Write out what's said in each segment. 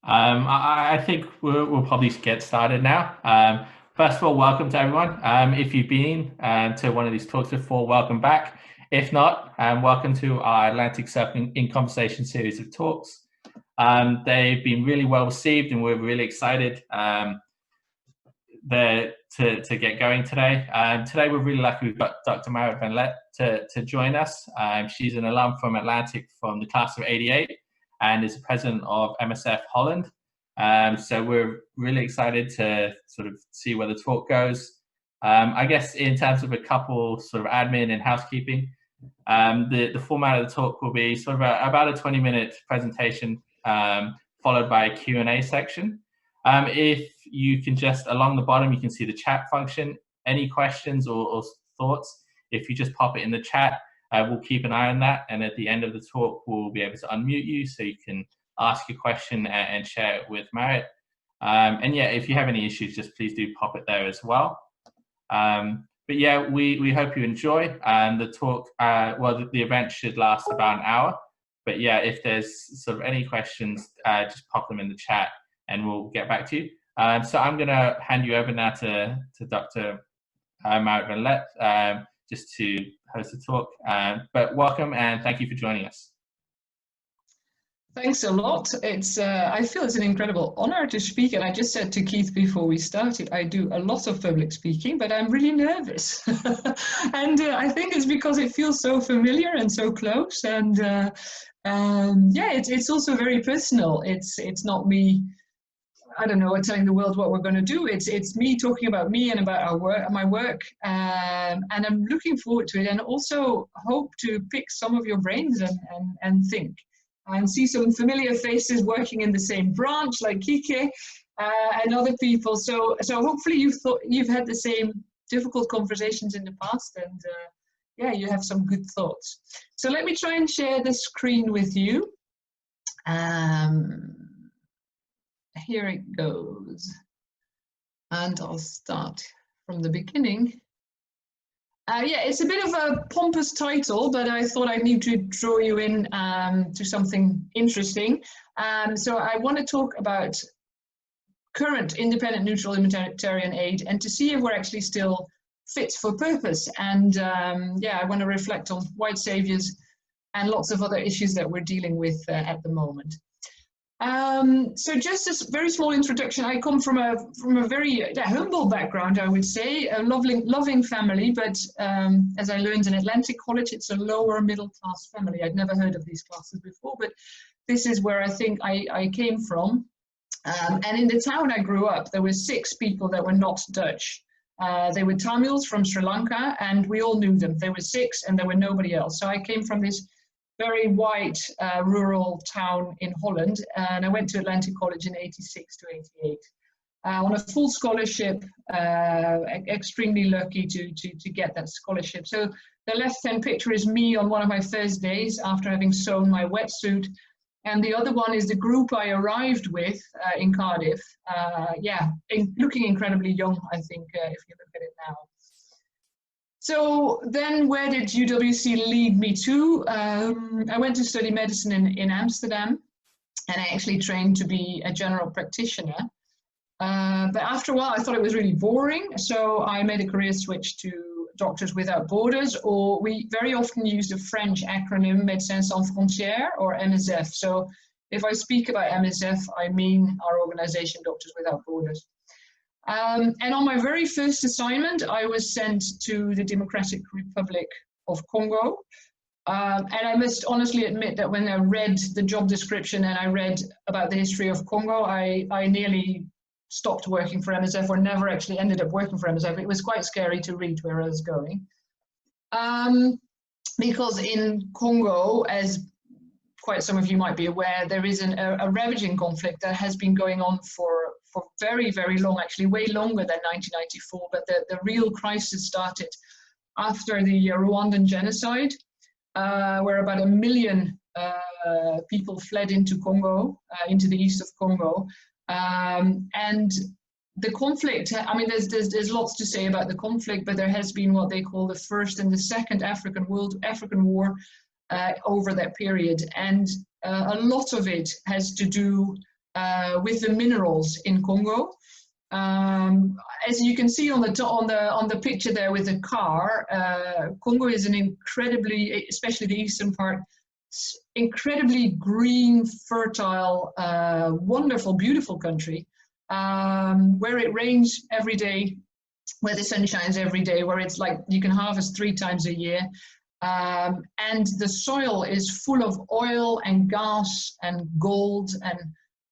I think we'll probably get started now. First of all, welcome to everyone. If you've been to one of these talks before, welcome back. If not, welcome to our Atlantic Surfing in Conversation series of talks. They've been really well received and we're really excited to get going today. Today we're really lucky we've got Dr Marit van Lenthe to join us. She's an alum from Atlantic from the class of '88 and is the president of MSF Holland. So we're really excited to sort of see where the talk goes. I guess in terms of a couple sort of admin and housekeeping, the format of the talk will be sort of about a 20-minute presentation followed by a Q&A section. If you can just, along the bottom, you can see the chat function. Any questions or thoughts, if you just pop it in the chat, we'll keep an eye on that. And at the end of the talk, we'll be able to unmute you so you can ask your question and share it with Marit. And yeah, if you have any issues, just please do pop it there as well. But yeah, we hope you enjoy. The talk, well, the event should last about an hour. But yeah, if there's sort of any questions, just pop them in the chat and we'll get back to you. So I'm going to hand you over now to Dr. Marit van Lenthe, just to host the talk. But welcome and thank you for joining us. Thanks a lot. It's I feel it's an incredible honor to speak, and I just said to Keith before we started, I do a lot of public speaking, but I'm really nervous. And I think it's because it feels so familiar and so close, and yeah, it's also very personal. It's not me, I don't know, telling the world what we're going to do. It's me talking about me and about our work, my work, and I'm looking forward to it, and also hope to pick some of your brains and think. And see some familiar faces working in the same branch, like Kike and other people. So hopefully you've had the same difficult conversations in the past, and yeah, you have some good thoughts. So let me try and share the screen with you. Here it goes, and I'll start from the beginning. Yeah, it's a bit of a pompous title, but I thought I need to draw you in to something interesting. So I want to talk about current independent neutral humanitarian aid and to see if we're actually still fit for purpose. And yeah, I want to reflect on white saviors and lots of other issues that we're dealing with at the moment. So just a very small introduction. I come from a very humble background, I would say, a loving family, but as I learned in Atlantic College, it's a lower middle class family. I'd never heard of these classes before, but this is where I think I came from. And in the town I grew up, there were 6 people that were not Dutch. They were Tamils from Sri Lanka, and we all knew them. There were 6 and there were nobody else. So I came from this very white rural town in Holland, and I went to Atlantic College in '86 to '88 on a full scholarship. Extremely lucky to get that scholarship. So the left-hand picture is me on one of my first days after having sewn my wetsuit, and the other one is the group I arrived with in Cardiff. Yeah, looking incredibly young, I think, if you look at it now. So then where did UWC lead me to? I went to study medicine in Amsterdam, and I actually trained to be a general practitioner. But after a while, I thought it was really boring. So I made a career switch to Doctors Without Borders, or we very often use the French acronym Médecins Sans Frontières, or MSF. So if I speak about MSF, I mean our organization, Doctors Without Borders. And on my very first assignment, I was sent to the Democratic Republic of Congo. And I must honestly admit that when I read the job description and I read about the history of Congo, I nearly stopped working for MSF, or never actually ended up working for MSF. It was quite scary to read where I was going. Because in Congo, as quite some of you might be aware, there is a ravaging conflict that has been going on for very, very long, actually way longer than 1994, but the real crisis started after the Rwandan genocide, where about 1 million people fled into Congo, into the east of Congo. And the conflict, I mean, there's lots to say about the conflict, but there has been what they call the first and the second African War over that period. And a lot of it has to do with the minerals in Congo. As you can see on the picture there with the car, Congo is an incredibly, especially the eastern part, incredibly green, fertile, wonderful, beautiful country, where it rains every day, where the sun shines every day, where it's like you can harvest 3 times a year. And the soil is full of oil and gas and gold and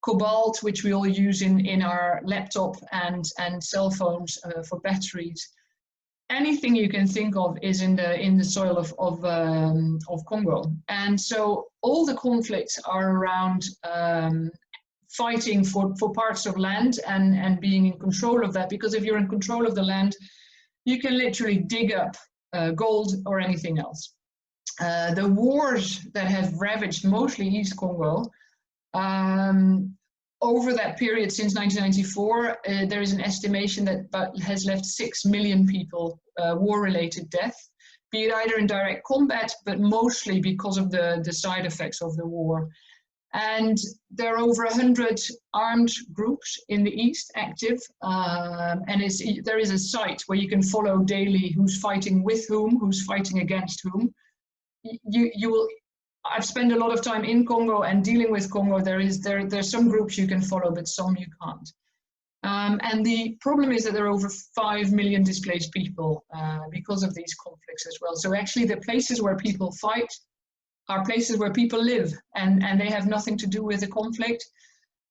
cobalt, which we all use in our laptop and cell phones for batteries. Anything you can think of is in the soil of Congo. And so all the conflicts are around fighting for parts of land and being in control of that, because if you're in control of the land, you can literally dig up gold or anything else. The wars that have ravaged mostly East Congo, over that period since 1994, there is an estimation that has left 6 million people war-related death, be it either in direct combat, but mostly because of the side effects of the war. And there are over 100 armed groups in the east active, and there is a site where you can follow daily who's fighting with whom, who's fighting against whom. I've spent a lot of time in Congo and dealing with Congo. There's some groups you can follow, but some you can't. And the problem is that there are over 5 million displaced people because of these conflicts as well. So actually the places where people fight are places where people live, and they have nothing to do with the conflict.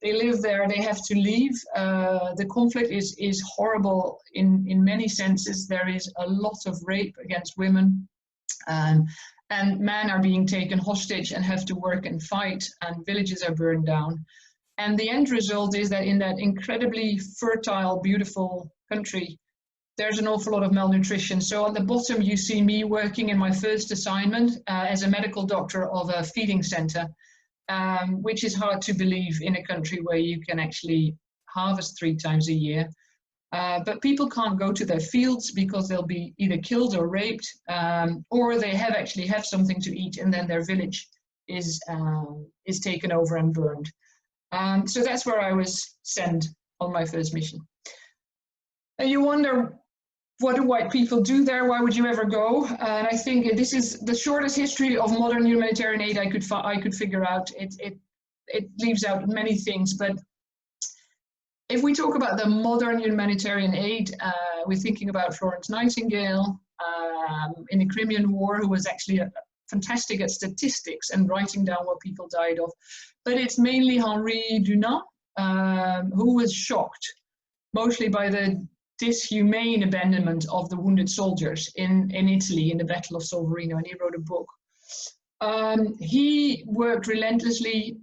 They live there, they have to leave. The conflict is horrible in many senses. There is a lot of rape against women, and men are being taken hostage and have to work and fight, and villages are burned down. And the end result is that in that incredibly fertile, beautiful country, there's an awful lot of malnutrition. So on the bottom, you see me working in my first assignment as a medical doctor of a feeding center, which is hard to believe in a country where you can actually harvest 3 times a year. But people can't go to their fields because they'll be either killed or raped, or they actually have something to eat, and then their village is taken over and burned. So that's where I was sent on my first mission. And you wonder, what do white people do there? Why would you ever go? And I think this is the shortest history of modern humanitarian aid I could figure out. It leaves out many things, but if we talk about the modern humanitarian aid, we're thinking about Florence Nightingale in the Crimean War, who was actually fantastic at statistics and writing down what people died of. But it's mainly Henri Dunant, who was shocked mostly by the dishumane abandonment of the wounded soldiers in Italy in the Battle of Solferino, and he wrote a book. He worked relentlessly,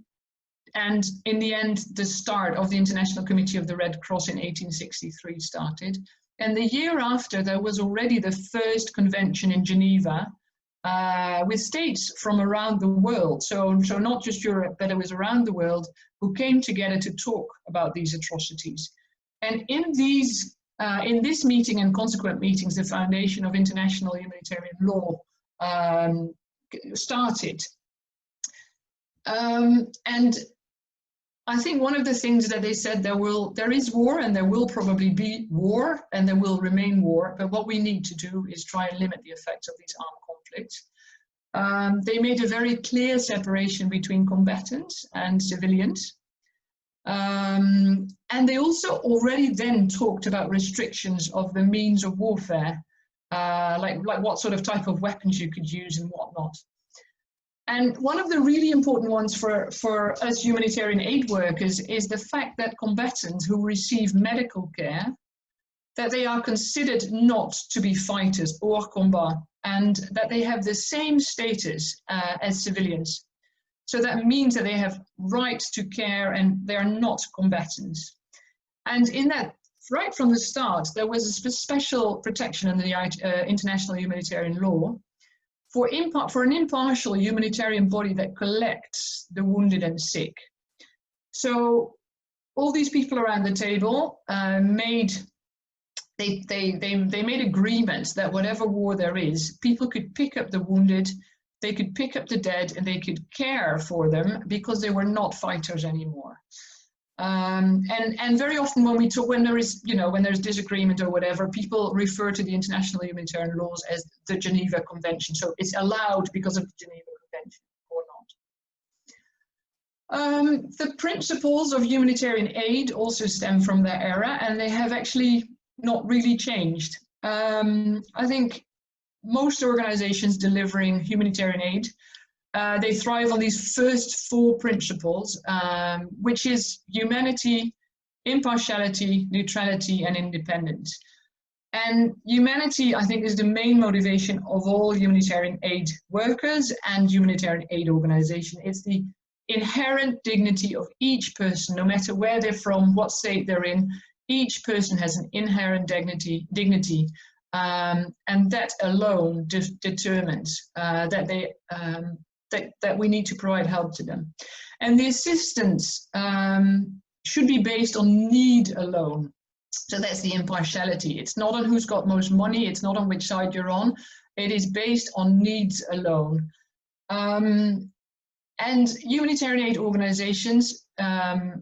and in the end, the start of the International Committee of the Red Cross in 1863 started. And the year after, there was already the first convention in Geneva with states from around the world. So not just Europe, but it was around the world, who came together to talk about these atrocities. And in this meeting and consequent meetings, the foundation of international humanitarian law started. And I think one of the things that they said, there is war, and there will probably be war, and there will remain war, but what we need to do is try and limit the effects of these armed conflicts. They made a very clear separation between combatants and civilians. And they also already then talked about restrictions of the means of warfare, like what sort of type of weapons you could use and whatnot. And one of the really important ones for us humanitarian aid workers is the fact that combatants who receive medical care, that they are considered not to be fighters hors combat, and that they have the same status as civilians. So that means that they have rights to care, and they are not combatants. And in that, right from the start, there was a special protection under the international humanitarian law for an impartial humanitarian body that collects the wounded and sick. So all these people around the table made agreements that whatever war there is, people could pick up the wounded, they could pick up the dead, and they could care for them because they were not fighters anymore. And very often when we talk, when there is, when there's disagreement or whatever, people refer to the international humanitarian laws as the Geneva Convention. So it's allowed because of the Geneva Convention or not. The principles of humanitarian aid also stem from that era, and they have actually not really changed. I think most organizations delivering humanitarian aid, they thrive on these first four principles, which is humanity, impartiality, neutrality, and independence. And humanity, I think, is the main motivation of all humanitarian aid workers and humanitarian aid organizations. It's the inherent dignity of each person, no matter where they're from, what state they're in. Each person has an inherent dignity, and that alone determines that we need to provide help to them. And the assistance should be based on need alone. So that's the impartiality. It's not on who's got most money, it's not on which side you're on, it is based on needs alone. And humanitarian aid organizations try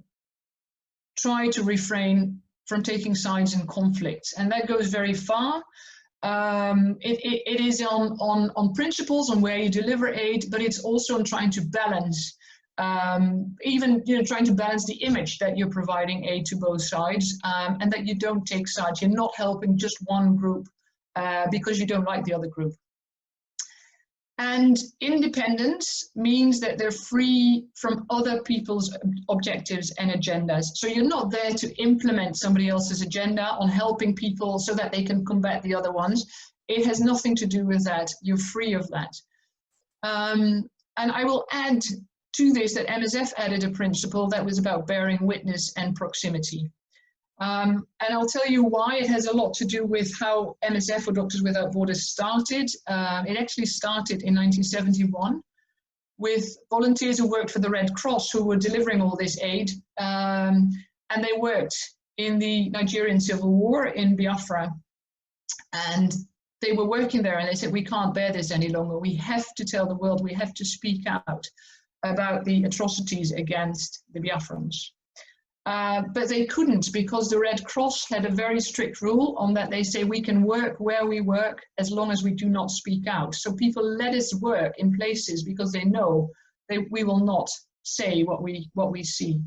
to refrain from taking sides in conflicts, and that goes very far. It is on principles, on where you deliver aid, but it's also on trying to balance, even trying to balance the image that you're providing aid to both sides, and that you don't take sides. You're not helping just one group because you don't like the other group. And independence means that they're free from other people's objectives and agendas. So you're not there to implement somebody else's agenda on helping people so that they can combat the other ones. It has nothing to do with that. You're free of that. And I will add to this that MSF added a principle that was about bearing witness and proximity. And I'll tell you why. It has a lot to do with how MSF, or Doctors Without Borders, started. It actually started in 1971 with volunteers who worked for the Red Cross who were delivering all this aid. And they worked in the Nigerian Civil War in Biafra. And they were working there and they said, we can't bear this any longer. We have to tell the world, we have to speak out about the atrocities against the Biafrans. But they couldn't, because the Red Cross had a very strict rule on that. They say we can work where we work as long as we do not speak out. So people let us work in places because they know we will not say what we see.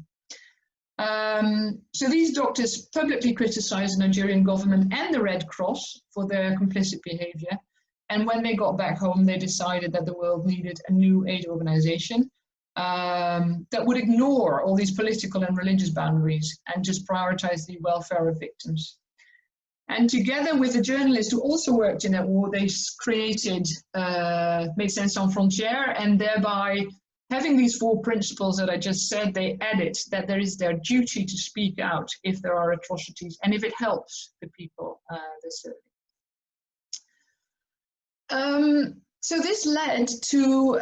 So these doctors publicly criticized the Nigerian government and the Red Cross for their complicit behavior. And when they got back home, they decided that the world needed a new aid organization that would ignore all these political and religious boundaries and just prioritize the welfare of victims. And together with the journalists who also worked in that war, they created Médecins Sans Frontières, and thereby, having these four principles that I just said, they added that there is their duty to speak out if there are atrocities and if it helps the people they're serving. So this led to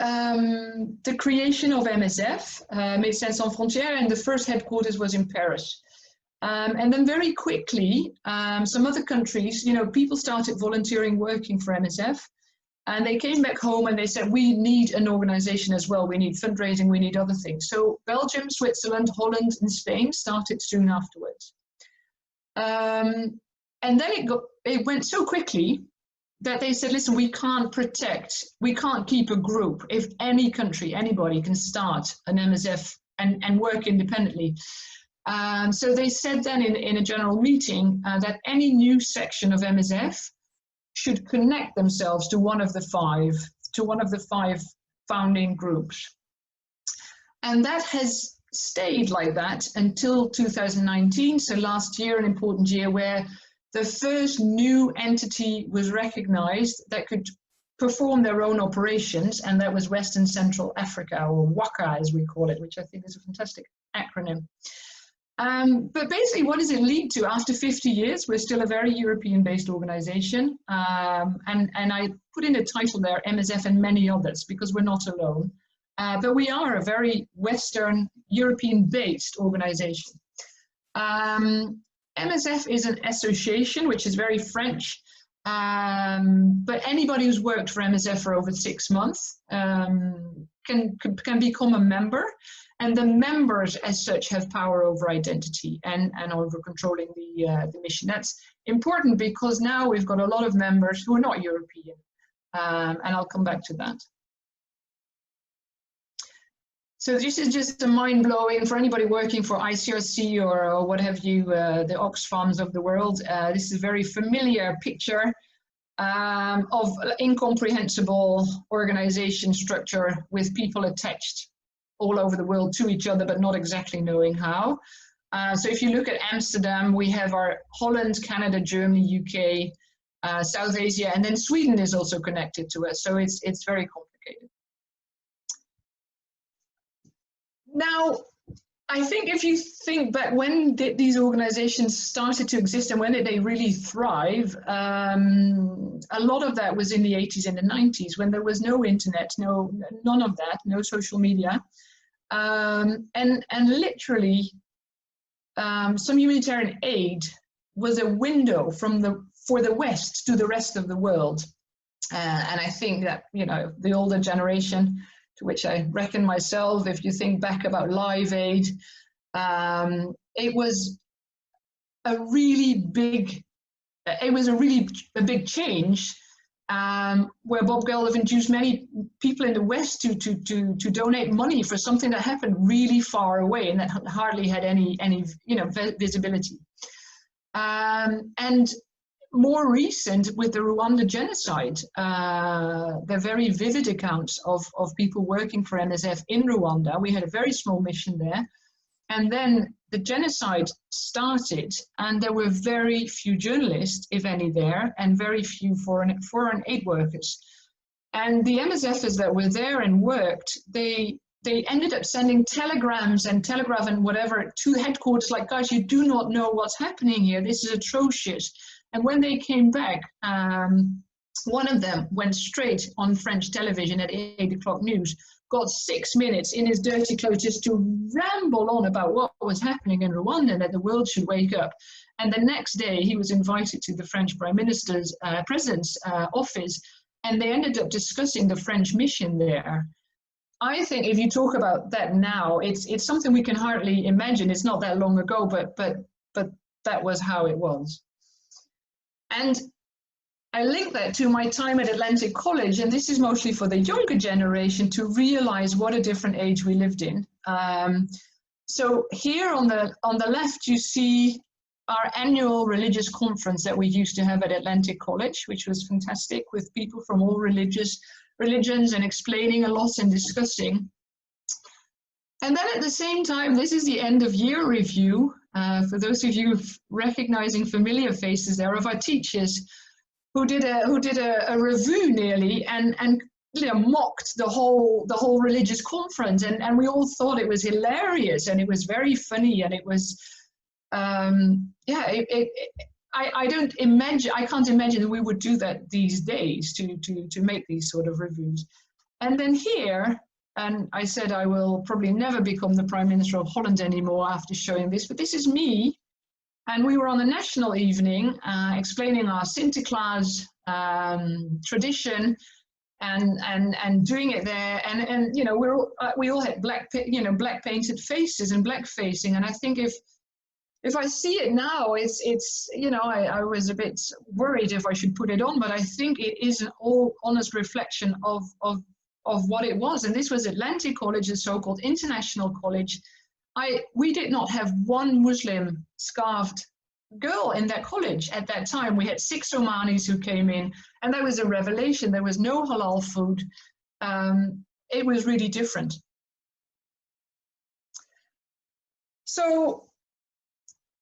the creation of MSF, Médecins Sans Frontières, and the first headquarters was in Paris. And then very quickly, some other countries, people started volunteering working for MSF, and they came back home and they said, we need an organization as well. We need fundraising, we need other things. So Belgium, Switzerland, Holland, and Spain started soon afterwards. And then it went so quickly that they said, listen, we can't keep a group. If any country, anybody can start an MSF and work independently. So they said then in a general meeting that any new section of MSF should connect themselves to one of the five founding groups. And that has stayed like that until 2019. So last year, an important year where the first new entity was recognized that could perform their own operations, and that was Western Central Africa, or WACA as we call it, which I think is a fantastic acronym. But basically, what does it lead to? After 50 years, we're still a very European-based organization, and I put in a title there, MSF and many others, because we're not alone. But we are a very Western, European-based organization. MSF is an association, which is very French, But anybody who's worked for MSF for over 6 months can become a member, and the members as such have power over identity and over controlling the mission. That's important because now we've got a lot of members who are not European, and I'll come back to that. So this is just a mind-blowing for anybody working for ICRC or what have you, the Oxfams of the world. This is a very familiar picture of incomprehensible organization structure with people attached all over the world to each other, but not exactly knowing how. So if you look at Amsterdam, we have our Holland, Canada, Germany, UK, South Asia, and then Sweden is also connected to us. So it's very complicated. Now, I think if you think back, when did these organizations started to exist and when did they really thrive? A lot of that was in the 80s and the 90s when there was no internet, none of that, no social media. And literally some humanitarian aid was a window for the West to the rest of the world. And I think that, you know, the older generation, to which I reckon myself, if you think back about Live Aid, it was a really big, big change where Bob Geldof induced many people in the West to donate money for something that happened really far away and that hardly had any visibility. And more recent with the Rwanda genocide, the very vivid accounts of people working for MSF in Rwanda. We had a very small mission there. And then the genocide started and there were very few journalists, if any, there, and very few foreign aid workers. And the MSFers that were there and worked, they ended up sending telegrams and telegraph and whatever to headquarters like, guys, you do not know what's happening here. This is atrocious. And when they came back, one of them went straight on French television at 8 o'clock news, got 6 minutes in his dirty clothes just to ramble on about what was happening in Rwanda and that the world should wake up. And the next day he was invited to the French Prime Minister's president's office, and they ended up discussing the French mission there. I think if you talk about that now, it's something we can hardly imagine. It's not that long ago, but that was how it was. And I link that to my time at Atlantic College, and this is mostly for the younger generation to realize what a different age we lived in. So here on the left, you see our annual religious conference that we used to have at Atlantic College, which was fantastic, with people from all religions and explaining a lot and discussing. And then at the same time, this is the end of year review. For those of you recognizing familiar faces there, of our teachers who did a review nearly and you know, mocked the whole religious conference, and we all thought it was hilarious and it was very funny, and it was I can't imagine that we would do that these days to make these sort of reviews. And then here, and I said I will probably never become the Prime Minister of Holland anymore after showing this, but this is me. And we were on a national evening explaining our Sinterklaas tradition and doing it there. And you know, we all had black painted faces and black facing. And I think if I see it now, it's you know, I was a bit worried if I should put it on, but I think it is an all honest reflection of what it was. And this was Atlantic College, a so-called international college. We did not have one Muslim scarfed girl in that college at that time. We had 6 Omanis who came in, and that was a revelation. There was no halal food. It was really different. So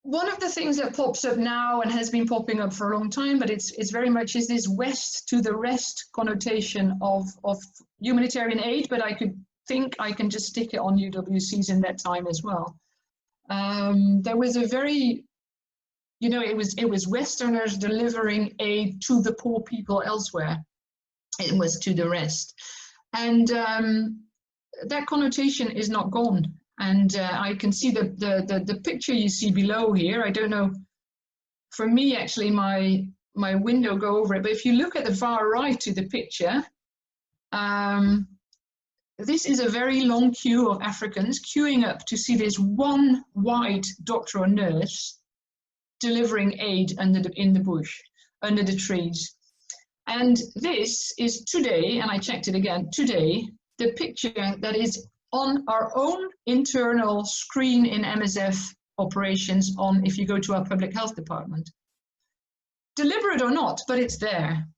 one of the things that pops up now and has been popping up for a long time, but it's very much is this West to the rest connotation of humanitarian aid, but I think I can just stick it on UWCs in that time as well. There was a very, you know, it was Westerners delivering aid to the poor people elsewhere. It was to the rest. And that connotation is not gone. And I can see the picture you see below here. I don't know, for me actually, my my window go over it, but if you look at the far right to the picture, this is a very long queue of Africans queuing up to see this one white doctor or nurse delivering aid in the bush, under the trees. And this is today, and I checked it again, today, the picture that is on our own internal screen in MSF operations on, if you go to our public health department. Deliberate or not, but it's there.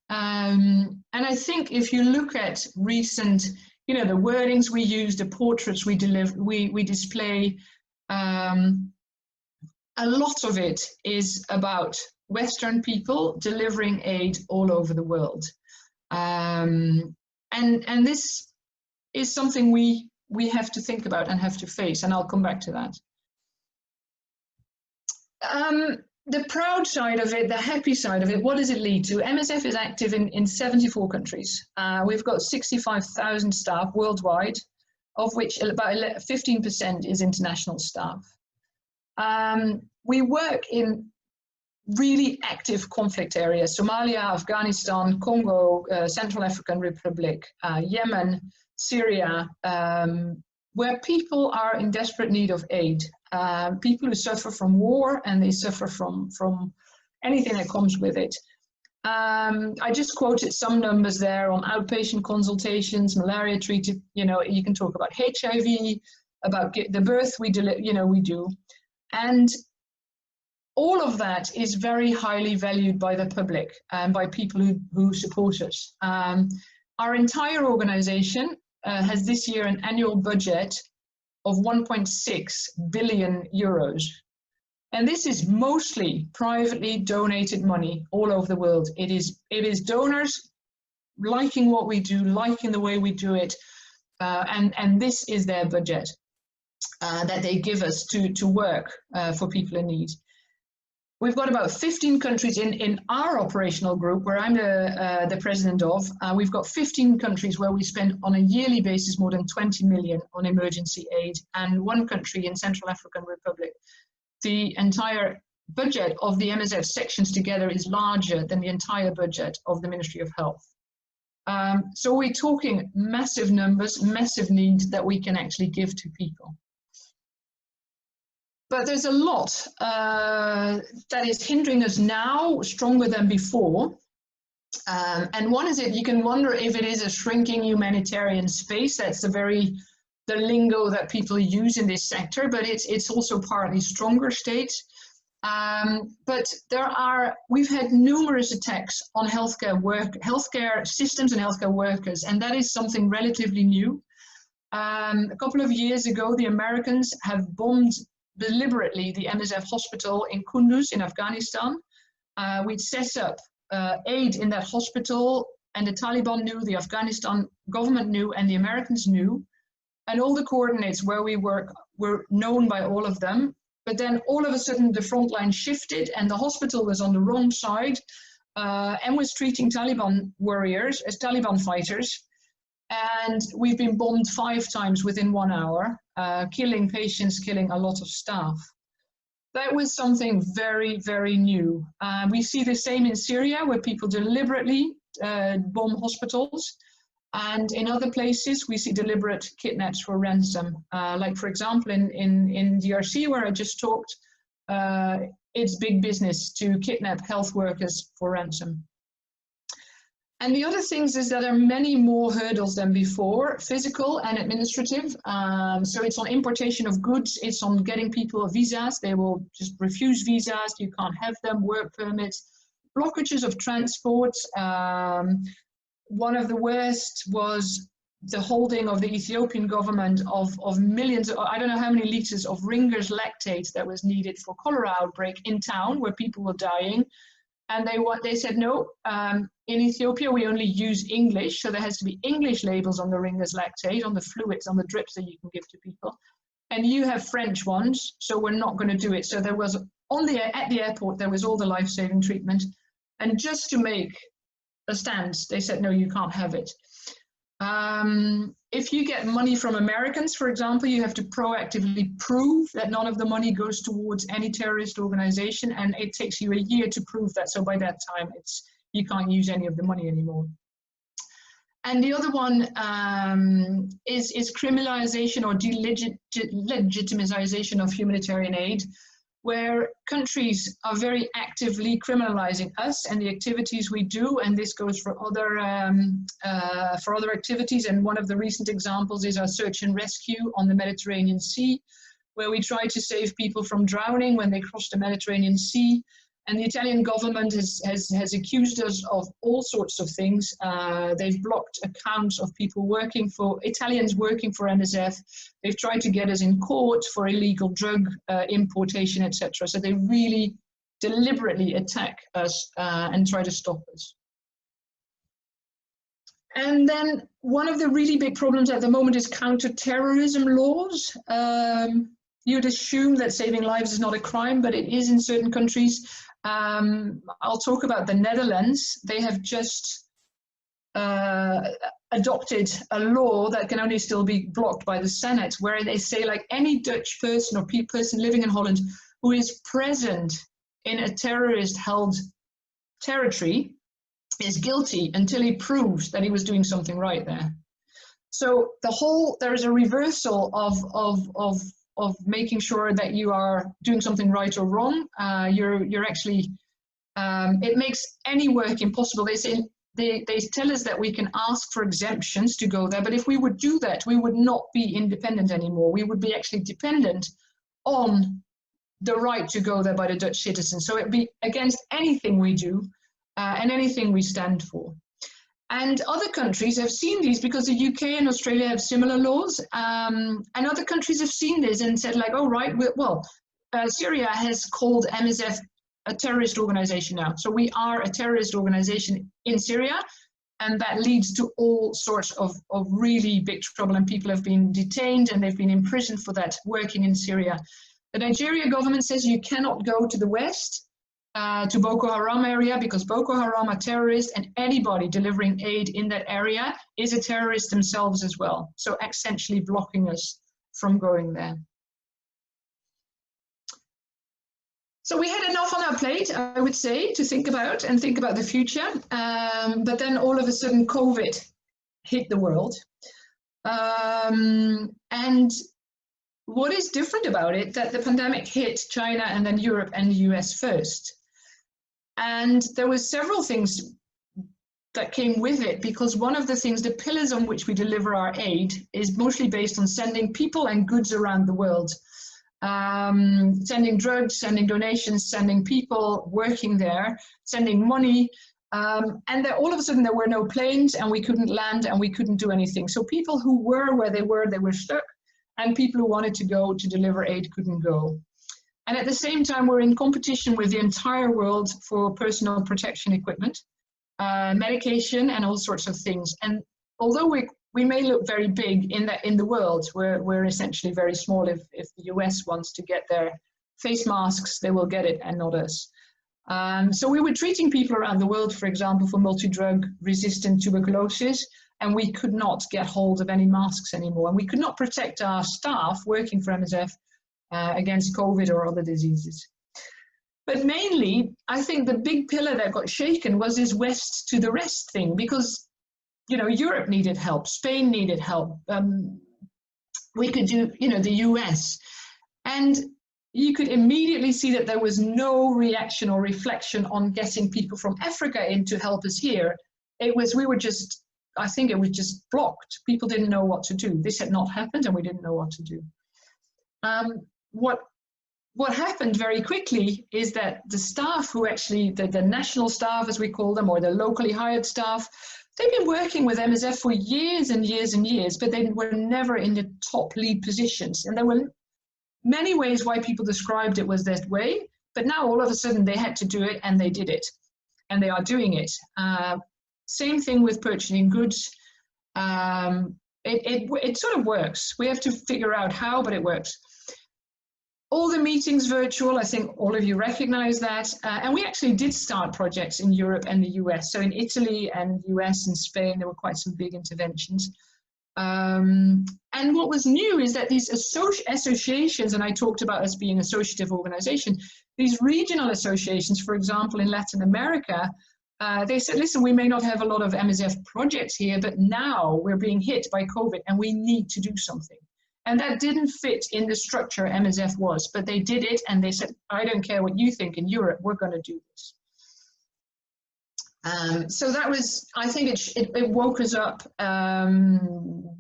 And I think if you look at recent, you know, the wordings we use, the portraits we display, a lot of it is about Western people delivering aid all over the world. And this is something we have to think about and have to face, and I'll come back to that. The proud side of it, the happy side of it, what does it lead to? MSF is active in 74 countries. We've got 65,000 staff worldwide, of which about 15% is international staff. We work in really active conflict areas: Somalia, Afghanistan, Congo, Central African Republic, Yemen, Syria, where people are in desperate need of aid. People who suffer from war, and they suffer from anything that comes with it. I just quoted some numbers there on outpatient consultations, malaria treated, you know, you can talk about HIV, about the birth we do. And all of that is very highly valued by the public and by people who support us. Our entire organization has this year an annual budget of 1.6 billion euros. And this is mostly privately donated money all over the world. It is donors liking what we do, liking the way we do it, and this is their budget that they give us to work for people in need. We've got about 15 countries in our operational group, where I'm the president of. We've got 15 countries where we spend on a yearly basis more than 20 million on emergency aid, and one country in Central African Republic. The entire budget of the MSF sections together is larger than the entire budget of the Ministry of Health. So we're talking massive numbers, massive needs that we can actually give to people. But there's a lot that is hindering us now stronger than before. And one is you can wonder if it is a shrinking humanitarian space. That's the lingo that people use in this sector, but it's also partly stronger states. But we've had numerous attacks on healthcare systems and healthcare workers, and that is something relatively new. A couple of years ago, the Americans have bombed deliberately the MSF hospital in Kunduz in Afghanistan. We'd set up aid in that hospital, and the Taliban knew, the Afghanistan government knew, and the Americans knew. And all the coordinates where we work were known by all of them. But then all of a sudden the front line shifted, and the hospital was on the wrong side and was treating Taliban warriors as Taliban fighters. And we've been bombed 5 times within 1 hour, killing patients, killing a lot of staff. That was something very, very new. We see the same in Syria, where people deliberately bomb hospitals. And in other places, we see deliberate kidnaps for ransom. Like, for example, in DRC, where I just talked, it's big business to kidnap health workers for ransom. And the other things is that there are many more hurdles than before, physical and administrative. So it's on importation of goods, it's on getting people visas. They will just refuse visas, you can't have them, work permits, blockages of transport. One of the worst was the holding of the Ethiopian government of millions, I don't know how many liters of Ringer's lactate that was needed for cholera outbreak in town where people were dying. And they said, no, in Ethiopia we only use English, so there has to be English labels on the Ringer's lactate, on the fluids, on the drips that you can give to people. And you have French ones, so we're not going to do it. So there was, at the airport, there was all the life-saving treatment. And just to make a stand, they said, no, you can't have it. if you get money from Americans, for example, you have to proactively prove that none of the money goes towards any terrorist organization, and it takes you a year to prove that. So by that time, you can't use any of the money anymore. And the other one is criminalization or delegitimization of humanitarian aid, where countries are very actively criminalizing us and the activities we do, and this goes for other activities. And one of the recent examples is our search and rescue on the Mediterranean Sea, where we try to save people from drowning when they cross the Mediterranean Sea. And the Italian government has accused us of all sorts of things. They've blocked accounts of people working for, Italians working for MSF. They've tried to get us in court for illegal drug importation, etc. So they really deliberately attack us and try to stop us. And then one of the really big problems at the moment is counterterrorism laws. You'd assume that saving lives is not a crime, but it is in certain countries. I'll talk about the Netherlands. They have just adopted a law that can only still be blocked by the Senate, where they say, like, any Dutch person or person living in Holland who is present in a terrorist-held territory is guilty until he proves that he was doing something right there. So there is a reversal of making sure that you are doing something right or wrong. You're actually, it makes any work impossible. They say, they tell us that we can ask for exemptions to go there, but if we would do that, we would not be independent anymore. We would be actually dependent on the right to go there by the Dutch citizens. So it'd be against anything we do and anything we stand for. And other countries have seen these because the UK and Australia have similar laws. And other countries have seen this and said, like, oh, right, Syria has called MSF a terrorist organization now. So we are a terrorist organization in Syria. And that leads to all sorts of really big trouble. And people have been detained and they've been imprisoned for that, working in Syria. The Nigeria government says you cannot go to the West, to Boko Haram area, because Boko Haram are terrorists, and anybody delivering aid in that area is a terrorist themselves as well. So essentially blocking us from going there. So we had enough on our plate, I would say, to think about the future. But then all of a sudden COVID hit the world. And what is different about it, that the pandemic hit China and then Europe and the US first. And there were several things that came with it, because one of the things, the pillars on which we deliver our aid, is mostly based on sending people and goods around the world. Sending drugs, sending donations, sending people working there, sending money. And then all of a sudden there were no planes and we couldn't land and we couldn't do anything. So people who were where they were stuck, and people who wanted to go to deliver aid couldn't go. And at the same time, we're in competition with the entire world for personal protection equipment, medication, and all sorts of things. And although we may look very big in the world, we're essentially very small. If the US wants to get their face masks, they will get it, and not us. So we were treating people around the world, for example, for multi-drug resistant tuberculosis, and we could not get hold of any masks anymore. And we could not protect our staff working for MSF against COVID or other diseases. But mainly, I think the big pillar that got shaken was this West to the rest thing, because, you know, Europe needed help, Spain needed help. We could do, you know, the US. And you could immediately see that there was no reaction or reflection on getting people from Africa in to help us here. I think it was just blocked. People didn't know what to do. This had not happened and we didn't know what to do. What happened very quickly is that the staff who actually, the national staff as we call them, or the locally hired staff, they've been working with MSF for years and years and years, but they were never in the top lead positions. And there were many ways why people described it was that way, but now all of a sudden they had to do it, and they did it, and they are doing it. Same thing with purchasing goods. It sort of works. We have to figure out how, but it works. All the meetings virtual, I think all of you recognize that. And we actually did start projects in Europe and the US. So in Italy and US and Spain, there were quite some big interventions. And what was new is that these associations, and I talked about us being an associative organization, these regional associations, for example, in Latin America, they said, listen, we may not have a lot of MSF projects here, but now we're being hit by COVID and we need to do something. And that didn't fit in the structure MSF was, but they did it and they said, I don't care what you think in Europe, we're going to do this. So that was, I think it woke us up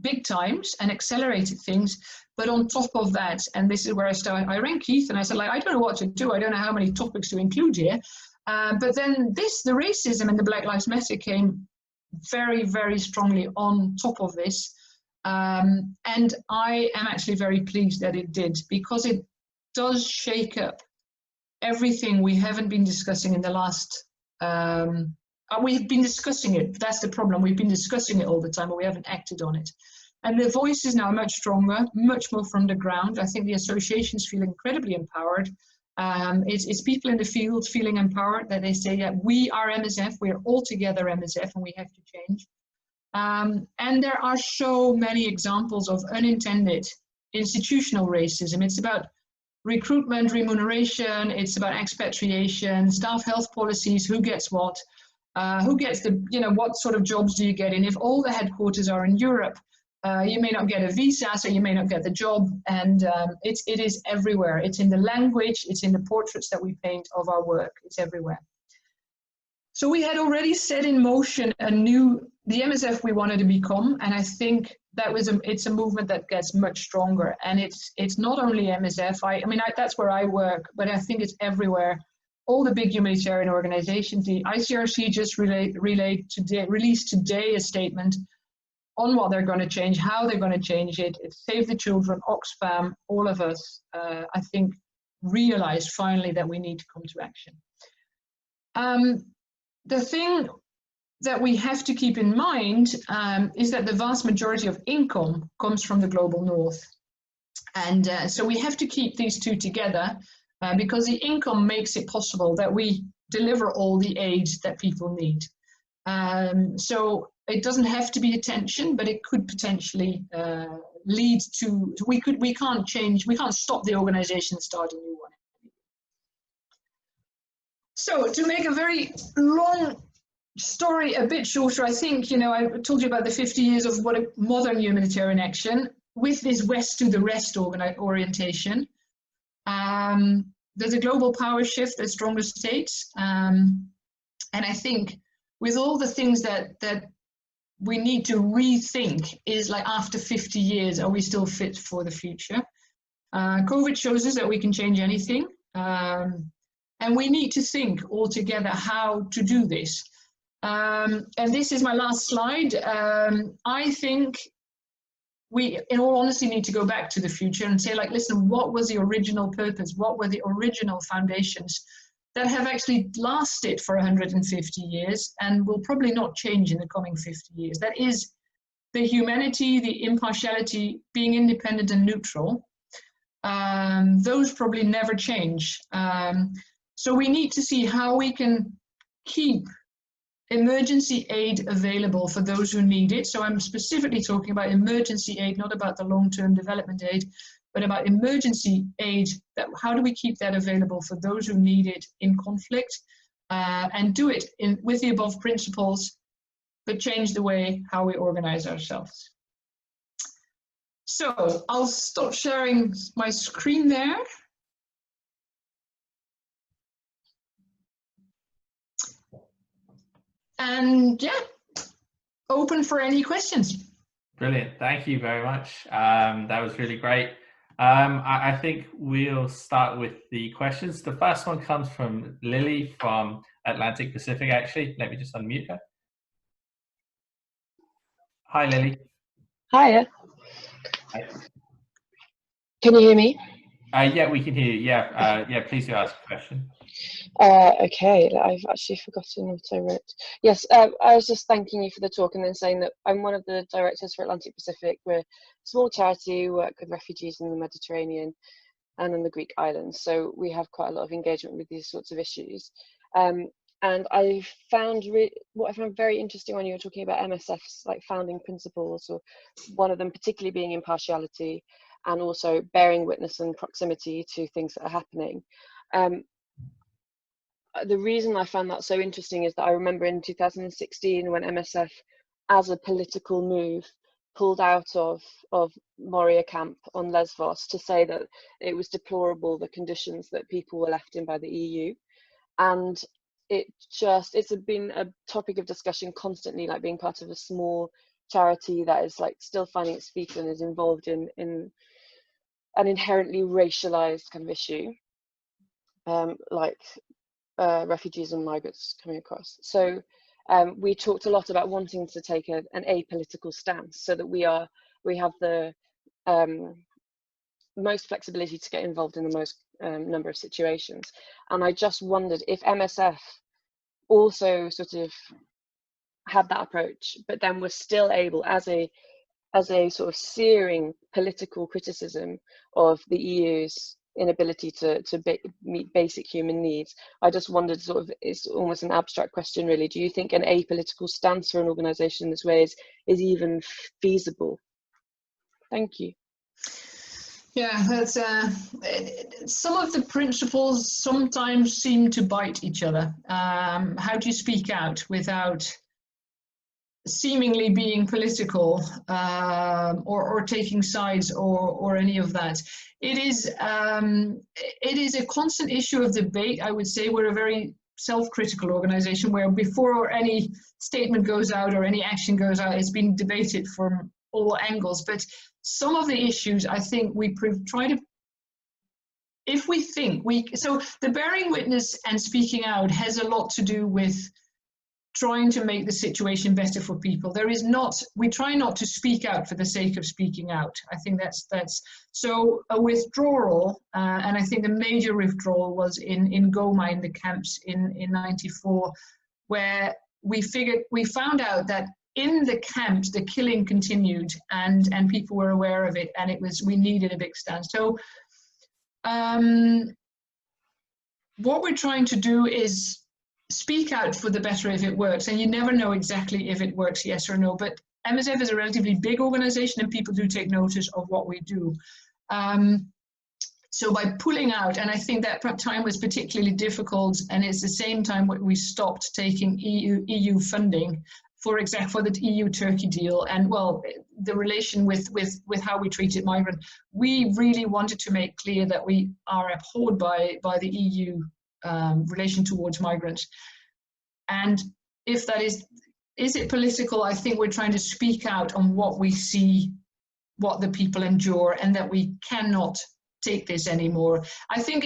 big times and accelerated things. But on top of that, and this is where I started, I rang Keith and I said, like, I don't know what to do. I don't know how many topics to include here. But then the racism and the Black Lives Matter came very, very strongly on top of this. And I am actually very pleased that it did, because it does shake up everything we haven't been discussing in the last we've been discussing it. That's the problem. We've been discussing it all the time, but we haven't acted on it. And the voice is now much stronger, much more from the ground. I think the associations feel incredibly empowered. It's people in the field feeling empowered, that they say, yeah, we are MSF, we're all together MSF, and we have to change. And there are so many examples of unintended institutional racism. It's about recruitment, remuneration, it's about expatriation, staff health policies, who gets what. Who gets the, what sort of jobs do you get in? If all the headquarters are in Europe, you may not get a visa, so you may not get the job. And it is everywhere. It's in the language, it's in the portraits that we paint of our work, it's everywhere. So we had already set in motion the MSF we wanted to become, and I think that it's a movement that gets much stronger. And it's not only MSF, that's where I work, but I think it's everywhere. All the big humanitarian organizations, the ICRC just released today a statement on what they're going to change, how they're going to change it. It's Save the Children, Oxfam, all of us, I think, realized finally that we need to come to action. The thing that we have to keep in mind is that the vast majority of income comes from the global north. And so we have to keep these two together. Because the income makes it possible that we deliver all the aid that people need. So it doesn't have to be a tension, but it could potentially lead to, we can't stop the organization and start a new one. So to make a very long story a bit shorter, I think, I told you about the 50 years of what a modern humanitarian action with this West to the rest orientation. There's a global power shift, there's stronger states. And I think with all the things that we need to rethink is, like, after 50 years, are we still fit for the future? COVID shows us that we can change anything. And we need to think all together how to do this. And this is my last slide. I think we, in all honesty, need to go back to the future and say, like, listen, what was the original purpose? What were the original foundations that have actually lasted for 150 years and will probably not change in the coming 50 years? That is the humanity, the impartiality, being independent and neutral. Those probably never change. So we need to see how we can keep emergency aid available for those who need it. So I'm specifically talking about emergency aid, not about the long-term development aid, but about emergency aid. How do we keep that available for those who need it in conflict, and do it with the above principles, but change the way how we organize ourselves. So I'll stop sharing my screen there. And yeah, open for any questions. Brilliant, thank you very much. That was really great. I think we'll start with the questions. The first one comes from Lily from Atlantic Pacific, actually. Let me just unmute her. Hi, Lily. Hiya. Hi. Can you hear me? Yeah, we can hear you. Yeah, please do ask a question. Okay, I've actually forgotten what I wrote. Yes, I was just thanking you for the talk and then saying that I'm one of the directors for Atlantic Pacific. We're a small charity who work with refugees in the Mediterranean and on the Greek islands. So we have quite a lot of engagement with these sorts of issues. And And what I found very interesting when you were talking about MSF's like founding principles, or one of them particularly being impartiality, and also bearing witness and proximity to things that are happening. The reason I found that so interesting is that I remember in 2016 when MSF, as a political move, pulled out of Moria camp on Lesvos to say that it was deplorable, the conditions that people were left in by the EU. And it's been a topic of discussion constantly, like being part of a small charity that is like still finding its feet and is involved in an inherently racialized kind of issue, like refugees and migrants coming across. So we talked a lot about wanting to take an apolitical stance, so that we have the most flexibility to get involved in the most number of situations. And I just wondered if MSF also sort of had that approach, but then was still able, as a sort of searing political criticism of the EU's inability to meet basic human needs. I just wondered, sort of, it's almost an abstract question really, do you think an apolitical stance for an organisation this way is even feasible? Thank you. Yeah, that's some of the principles sometimes seem to bite each other. How do you speak out without seemingly being political, or taking sides, or any of that? It is a constant issue of debate. I would say we're a very self-critical organization, where before any statement goes out or any action goes out, it's been debated from all angles. But some of the issues, I think we try to, if we think so the bearing witness and speaking out has a lot to do with trying to make the situation better for people. We try not to speak out for the sake of speaking out. I think that's so a withdrawal, and I think a major withdrawal was in Goma, in the camps in '94, where we found out that in the camps the killing continued, and people were aware of it, and we needed a big stand. So what we're trying to do is speak out for the better if it works, and you never know exactly if it works, yes or no. But MSF is a relatively big organization, and people do take notice of what we do. So by pulling out, and I think that time was particularly difficult, and it's the same time when we stopped taking EU funding, for example, for the EU-Turkey deal, and well, the relation with how we treated migrants. We really wanted to make clear that we are abhorred by the EU relation towards migrants. And if that is it political? I think we're trying to speak out on what we see, what the people endure, and that we cannot take this anymore. I think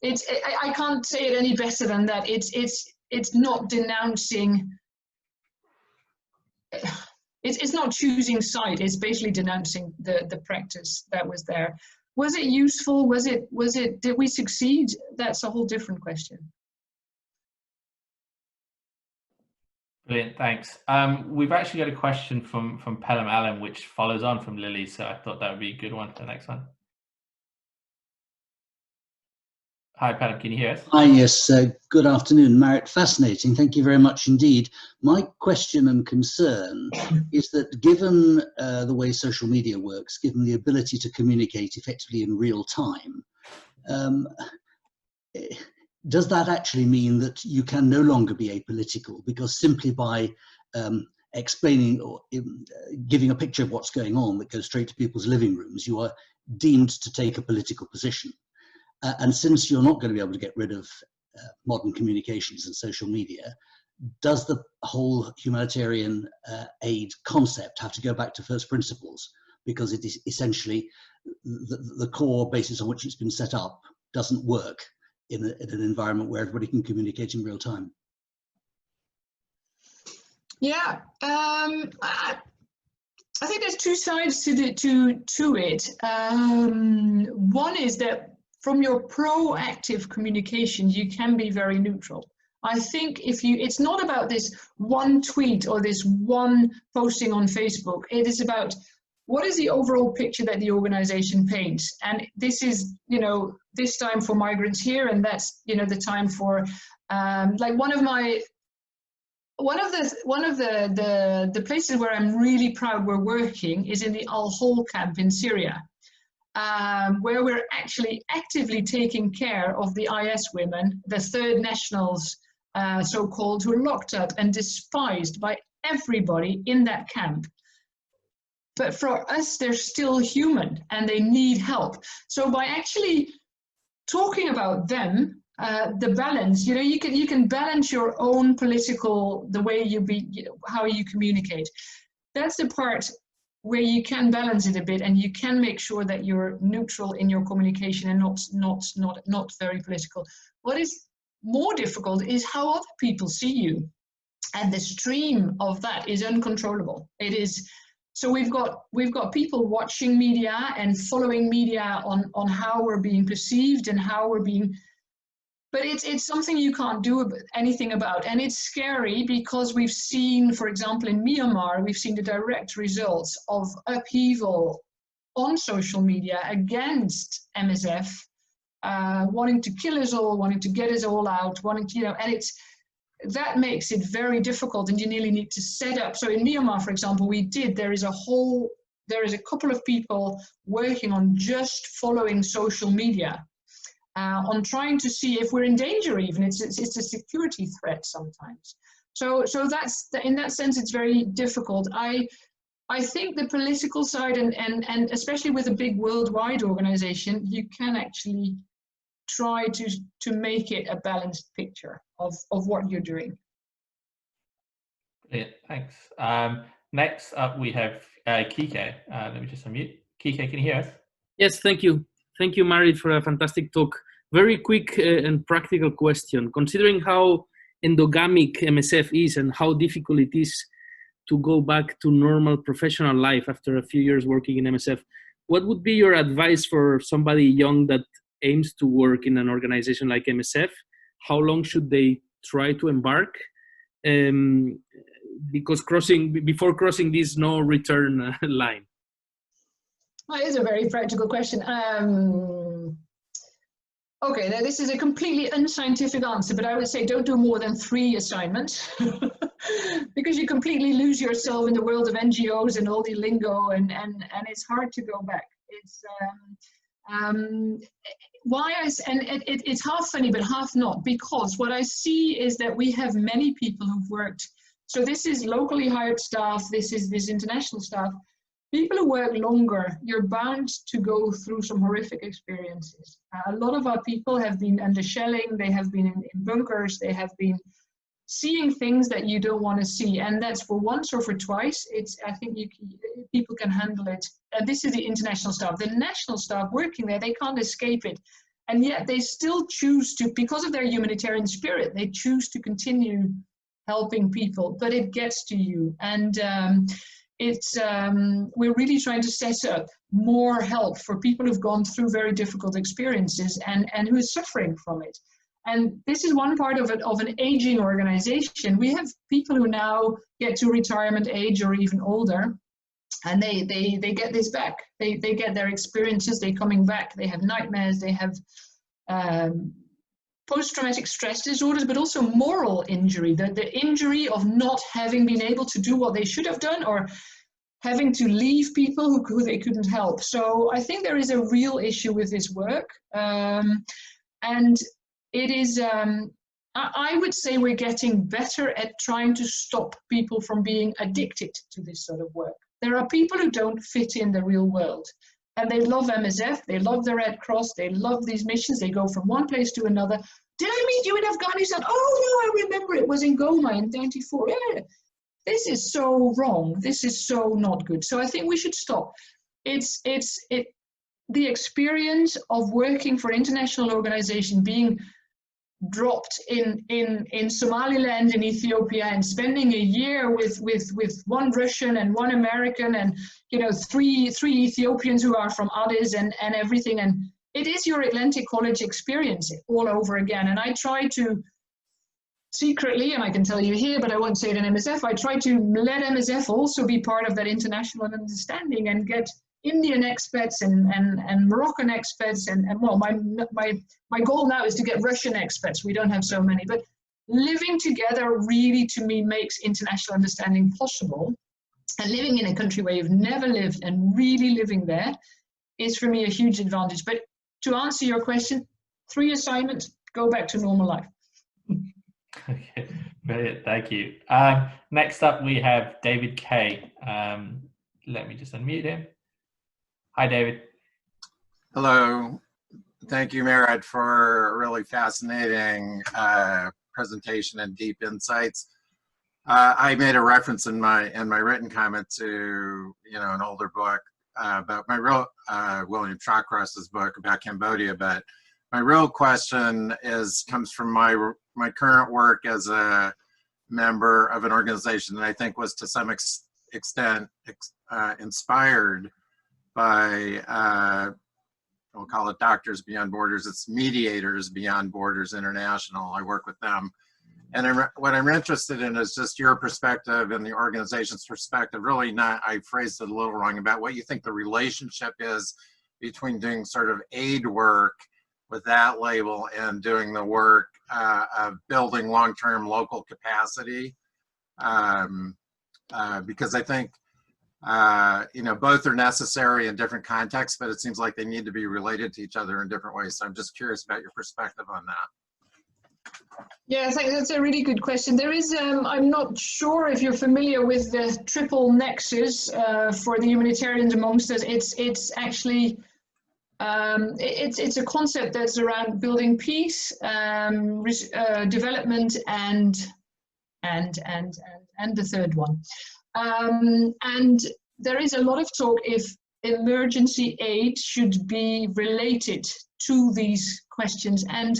I can't say it any better than that. It's not denouncing. It's not choosing side. It's basically denouncing the practice that was there. Was it useful? Did we succeed? That's a whole different question. Brilliant, thanks. We've actually got a question from Pamela Allen, which follows on from Lily, so I thought that would be a good one for the next one. Hi, Pam, can you hear us? Hi, yes, good afternoon, Marit. Fascinating, thank you very much indeed. My question and concern is that given the way social media works, given the ability to communicate effectively in real time, does that actually mean that you can no longer be apolitical? Because simply by explaining or giving a picture of what's going on that goes straight to people's living rooms, you are deemed to take a political position. And since you're not going to be able to get rid of modern communications and social media, does the whole humanitarian aid concept have to go back to first principles? Because it is essentially the core basis on which it's been set up doesn't work in an environment where everybody can communicate in real time. Yeah, I think there's two sides to it. One is that from your proactive communication, you can be very neutral. I think it's not about this one tweet or this one posting on Facebook. It is about what is the overall picture that the organization paints. And this is, this time for migrants here, and that's, the time for Like one of the places where I'm really proud we're working is in the Al-Hol camp in Syria, where we're actually actively taking care of the IS women, the third nationals, so-called, who are locked up and despised by everybody in that camp. But for us, they're still human and they need help. So by actually talking about them, the balance, you can balance your own political, the way how you communicate. That's the part where you can balance it a bit, and you can make sure that you're neutral in your communication and not very political. What is more difficult is how other people see you, and the stream of that is uncontrollable. It is. So we've got people watching media and following media on how we're being perceived and how we're being, but it's something you can't do anything about. And it's scary because we've seen, for example, in Myanmar, we've seen the direct results of upheaval on social media against MSF, wanting to kill us all, wanting to get us all out, wanting to, and that makes it very difficult, and you nearly need to set up. So in Myanmar, for example, there is a couple of people working on just following social media, on trying to see if we're in danger even. It's a security threat sometimes. So that's, in that sense, it's very difficult. I think the political side, and especially with a big worldwide organization, you can actually try to make it a balanced picture of what you're doing. Brilliant, thanks. Next up we have Kike. Let me just unmute. Kike, can you hear us? Yes, thank you. Thank you, Marit, for a fantastic talk. Very quick and practical question. Considering how endogamic MSF is and how difficult it is to go back to normal professional life after a few years working in MSF, what would be your advice for somebody young that aims to work in an organization like MSF? How long should they try to embark? Because before crossing this no return line. Well, it is a very practical question. Okay, now this is a completely unscientific answer, but I would say don't do more than 3 assignments because you completely lose yourself in the world of NGOs and all the lingo, and it's hard to go back. It's it's half funny but half not, because what I see is that we have many people who've worked. So this is locally hired staff, this is this international staff. People who work longer, you're bound to go through some horrific experiences. A lot of our people have been under shelling, they have been in bunkers, they have been seeing things that you don't want to see, and that's for once or for twice. I think people can handle it. This is the international staff. The national staff working there, they can't escape it, and yet they still choose to, because of their humanitarian spirit, they choose to continue helping people. But it gets to you, and we're really trying to set up more help for people who've gone through very difficult experiences and who are suffering from it. And this is one part of an aging organization. We have people who now get to retirement age or even older, and they get this back. They get their experiences, they're coming back, they have nightmares, they have post-traumatic stress disorders, but also moral injury, the injury of not having been able to do what they should have done, or having to leave people who they couldn't help. So I think there is a real issue with this work. And it is, I would say we're getting better at trying to stop people from being addicted to this sort of work. There are people who don't fit in the real world, and they love MSF, they love the Red Cross, they love these missions, they go from one place to another. Did I meet you in Afghanistan? Oh no, I remember it was in Goma in 94. Yeah. This is so wrong. This is so not good. So I think we should stop. The experience of working for international organization, being dropped in Somaliland in Ethiopia and spending a year with one Russian and one American and three Ethiopians who are from Addis and everything, and it is your Atlantic College experience all over again. And I try to secretly, and I can tell you here, but I won't say it in MSF, I try to let MSF also be part of that international understanding and get Indian expats and Moroccan expats, and well, my goal now is to get Russian expats. We don't have so many, but living together really, to me, makes international understanding possible. And living in a country where you've never lived and really living there is, for me, a huge advantage. But to answer your question, 3 assignments, go back to normal life. Okay, brilliant, thank you. Next up, we have David Kay. Let me just unmute him. Hi, David. Hello. Thank you, Marit, for a really fascinating presentation and deep insights. I made a reference in my written comment to an older book about my real William Shawcross's book about Cambodia, but my real question comes from my current work as a member of an organization that I think was to some extent inspired by we'll call it Doctors Beyond Borders. It's Mediators Beyond Borders International. I work with them. And what I'm interested in is just your perspective and the organization's perspective, really not, I phrased it a little wrong, about what you think the relationship is between doing sort of aid work with that label and doing the work of building long-term local capacity. Because I think, both are necessary in different contexts, but it seems like they need to be related to each other in different ways. So I'm just curious about your perspective on that. Yeah, I think that's a really good question. There is, I'm not sure if you're familiar with the triple nexus for the humanitarians amongst us. It's actually, it's a concept that's around building peace, development, and the third one. And there is a lot of talk if emergency aid should be related to these questions. And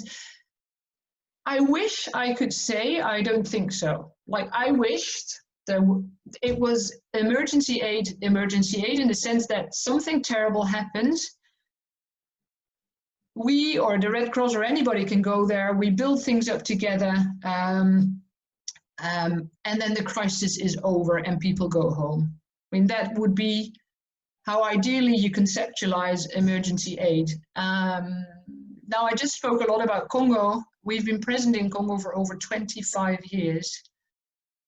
I wish I could say I don't think so. Like, I wished it was emergency aid in the sense that something terrible happens. We or the Red Cross or anybody can go there, we build things up together, and then the crisis is over and people go home. I mean, that would be how ideally you conceptualize emergency aid. Now, I just spoke a lot about Congo. We've been present in Congo for over 25 years,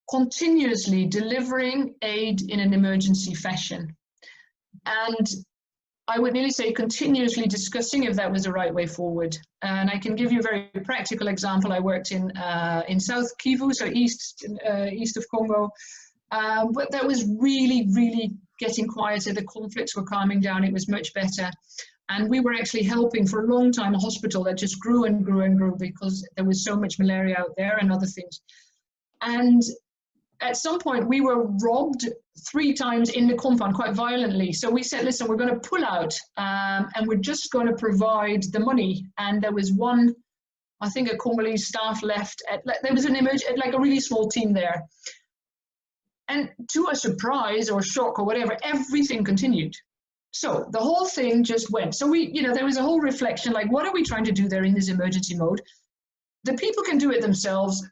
continuously delivering aid in an emergency fashion. And I would nearly say continuously discussing if that was the right way forward. And I can give you a very practical example. I worked in South Kivu, so east of Congo, but that was really, really getting quieter. The conflicts were calming down. It was much better. And we were actually helping for a long time a hospital that just grew and grew and grew because there was so much malaria out there and other things. And at some point we were robbed 3 times in the compound quite violently. So we said, listen, we're going to pull out and we're just going to provide the money. And there was one, I think a Congolese staff left. There was an like a really small team there. And to a surprise or shock or whatever, everything continued. So the whole thing just went. So there was a whole reflection, like, what are we trying to do there in this emergency mode? The people can do it themselves.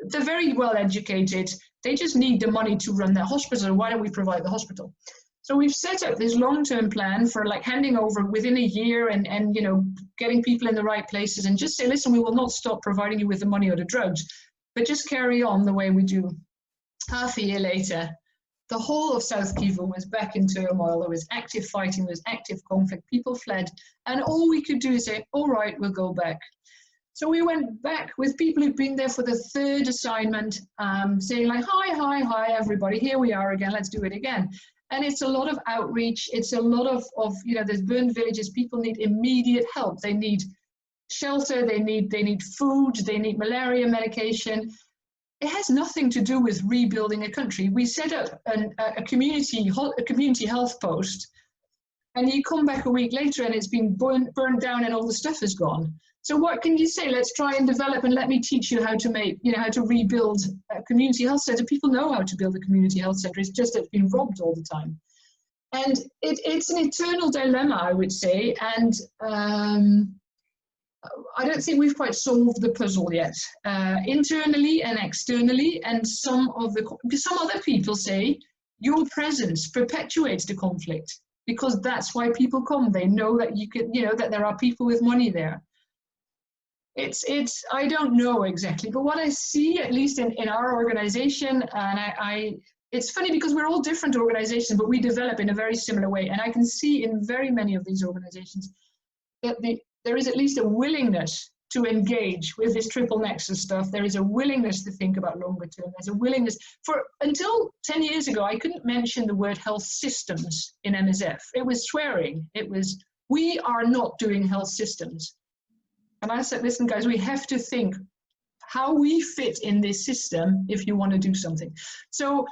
They're very well educated. They just need the money to run their hospital. Why don't we provide the hospital? So we've set up this long-term plan for like handing over within a year and getting people in the right places and just say, listen, we will not stop providing you with the money or the drugs, but just carry on the way we do. Half a year later, the whole of South Kivu was back in turmoil. There was active fighting, there was active conflict, people fled, and all we could do is say, all right, we'll go back. So we went back with people who'd been there for the 3rd assignment, saying like, hi, everybody, here we are again, let's do it again. And it's a lot of outreach, it's a lot of there's burned villages, people need immediate help. They need shelter, they need food, they need malaria medication. It has nothing to do with rebuilding a country. We set up a community health post, and you come back a week later and it's been burned down and all the stuff is gone. So what can you say? Let's try and develop and let me teach you how to make, how to rebuild a community health center. People know how to build a community health center. It's just that it's been robbed all the time. And it's an eternal dilemma, I would say. And I don't think we've quite solved the puzzle yet, internally and externally. And some other people say your presence perpetuates the conflict. because that's why people come. They know that you can, you know, that there are people with money there. I don't know exactly, but what I see, at least in our organization, and it's funny because we're all different organizations, but we develop in a very similar way. And I can see in very many of these organizations that there is at least a willingness to engage with this triple nexus stuff. There is a willingness to think about longer term. There's a willingness until 10 years ago, I couldn't mention the word health systems in MSF. It was swearing. It was, we are not doing health systems. And I said, listen, guys, we have to think how we fit in this system if you want to do something. So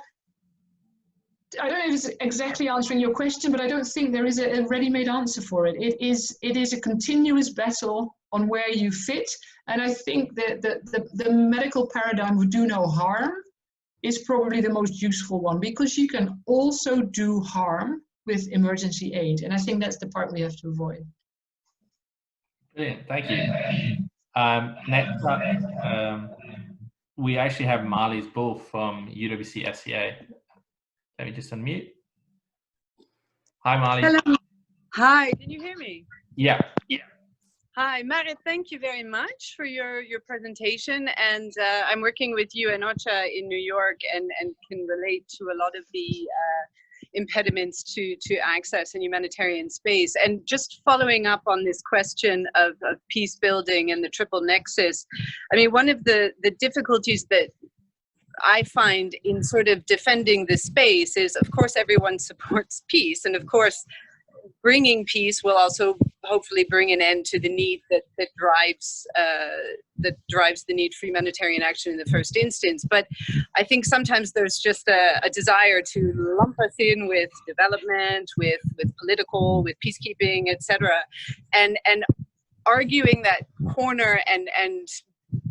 I don't know if it's exactly answering your question, but I don't think there is a ready-made answer for it. It is a continuous battle on where you fit. And I think that the medical paradigm of do no harm is probably the most useful one, because you can also do harm with emergency aid. And I think that's the part we have to avoid. Brilliant, thank you. Next up, we actually have Marlies Bull from UWC SCA. Let me just unmute. Hi, Marlies. Hello. Hi, can you hear me? Yeah. Hi, Marit, thank you very much for your presentation. And I'm working with you and Ocha in New York and can relate to a lot of the impediments to access in humanitarian space. And just following up on this question of peace building and the triple nexus, I mean, one of the difficulties that I find in sort of defending this space is, of course, everyone supports peace. And of course, bringing peace will also hopefully bring an end to the need that drives the need for humanitarian action in the first instance. But I think sometimes there's just a desire to lump us in with development, with political, with peacekeeping, etc. And arguing that corner and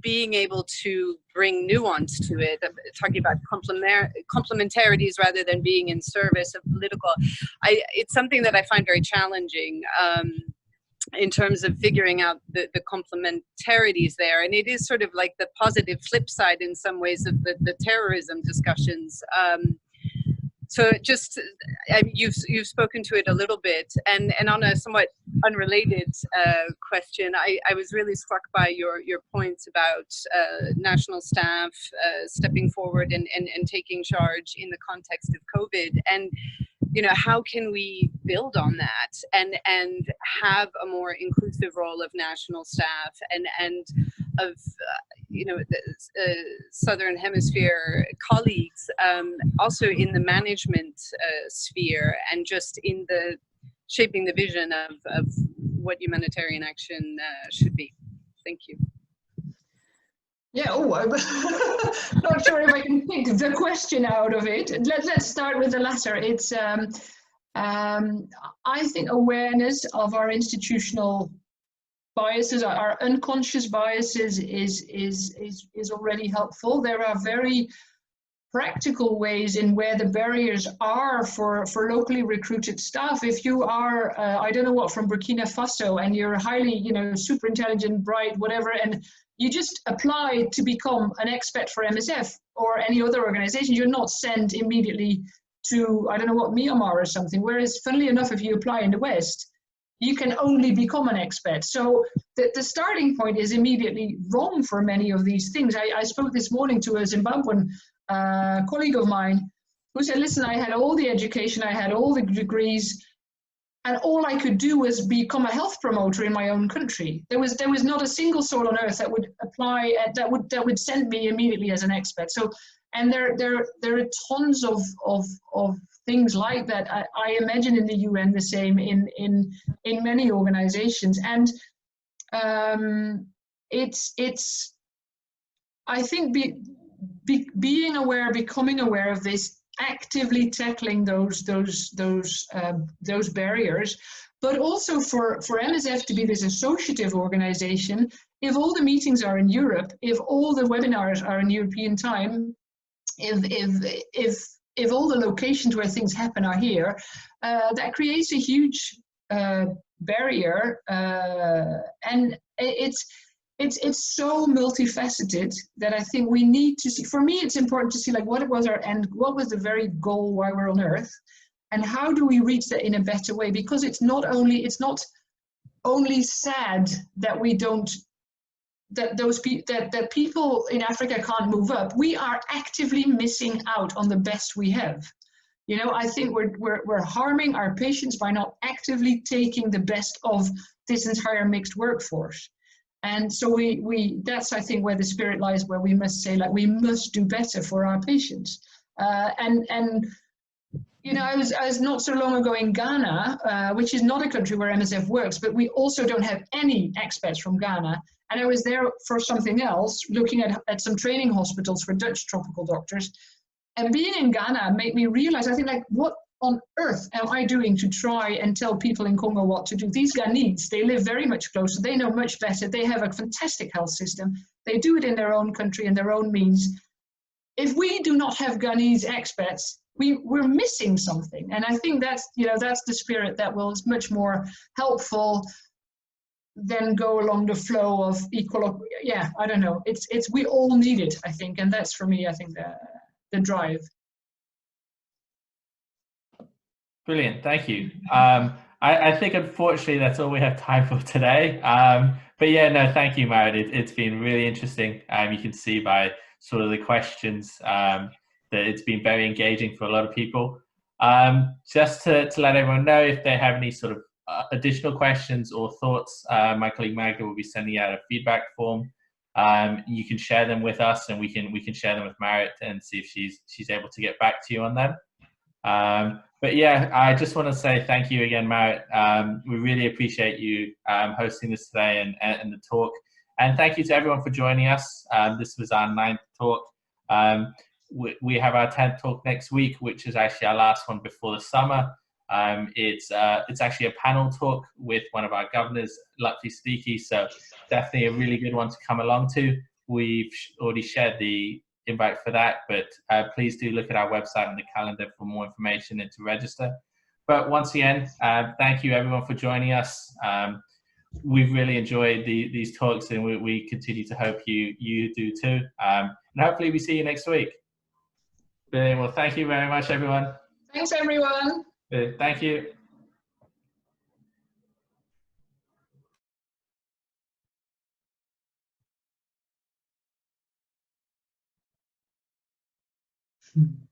being able to bring nuance to it, talking about complementarities rather than being in service of political, it's something that I find very challenging in terms of figuring out the complementarities there. And it is sort of like the positive flip side in some ways of the terrorism discussions. So just, you've spoken to it a little bit, and on a somewhat unrelated question, I was really struck by your points about national staff stepping forward and taking charge in the context of COVID. And, you know, how can we build on that and have a more inclusive role of national staff and of you know, the Southern Hemisphere colleagues, also in the management sphere, and just in the shaping the vision of what humanitarian action should be. Thank you. Yeah, I'm not sure if I can pick the question out of it. Let's start with the latter. It's, I think awareness of our institutional biases, our unconscious biases is already helpful. There are very practical ways in where the barriers are for locally recruited staff. If you are, I don't know what, from Burkina Faso, and you're highly, you know, super intelligent, bright, whatever, and you just apply to become an expert for MSF or any other organization, you're not sent immediately to, I don't know what, Myanmar or something. Whereas, funnily enough, if you apply in the West, you can only become an expert. So the starting point is immediately wrong for many of these things. I spoke this morning to a Zimbabwean colleague of mine who said, listen, I had all the education, I had all the degrees, and all I could do was become a health promoter in my own country. There was not a single soul on earth that would apply, that would send me immediately as an expert. So, and there are tons of things like that. I imagine in the UN the same, in many organizations. And it's I think being aware, becoming aware of this, actively tackling those barriers, but also for MSF to be this associative organization. If all the meetings are in Europe, if all the webinars are in European time, if all the locations where things happen are here, that creates a huge barrier, and it's so multifaceted that I think we need to see. For me, it's important to see, like, what was our end, what was the very goal why we're on Earth, And how do we reach that in a better way? Because it's not only sad that we don't, that people in Africa can't move up. We are actively missing out on the best we have. You know, I think we're harming our patients by not actively taking the best of this entire mixed workforce. And so that's, I think, where the spirit lies, where we must say, like, we must do better for our patients. And you know, I was not so long ago in Ghana, which is not a country where MSF works, but we also don't have any expats from Ghana. And I was there for something else, looking at some training hospitals for Dutch tropical doctors. And being in Ghana made me realize, I think, like, what on earth am I doing to try and tell people in Congo what to do? These Ghanese, they live very much closer. They know much better. They have a fantastic health system. They do it in their own country and their own means. If we do not have Ghanese expats, we're missing something. And I think that's, you know, that's the spirit that is much more helpful than go along the flow of equal, yeah, I don't know. It's we all need it, I think. And that's, for me, I think, the drive. Brilliant, thank you. I think, unfortunately, that's all we have time for today. But yeah, no, thank you, Marit. It's been really interesting. You can see by sort of the questions that it's been very engaging for a lot of people. Just to let everyone know, if they have any sort of additional questions or thoughts, my colleague Magda will be sending out a feedback form. You can share them with us, and we can share them with Marit and see if she's able to get back to you on them. But yeah, I just want to say thank you again, Marit. We really appreciate you hosting this today and the talk. And thank you to everyone for joining us. This was our 9th talk. We have our 10th talk next week, which is actually our last one before the summer. It's actually a panel talk with one of our governors, Lutfi Siddiqui, so definitely a really good one to come along to. We've already shared the invite for that, but please do look at our website and the calendar for more information and to register. But once again, thank you everyone for joining us. We've really enjoyed these talks, and we continue to hope you do too. And hopefully we see you next week. Brilliant. Well, thank you very much, everyone. Thanks, everyone. Thank you. Hmm.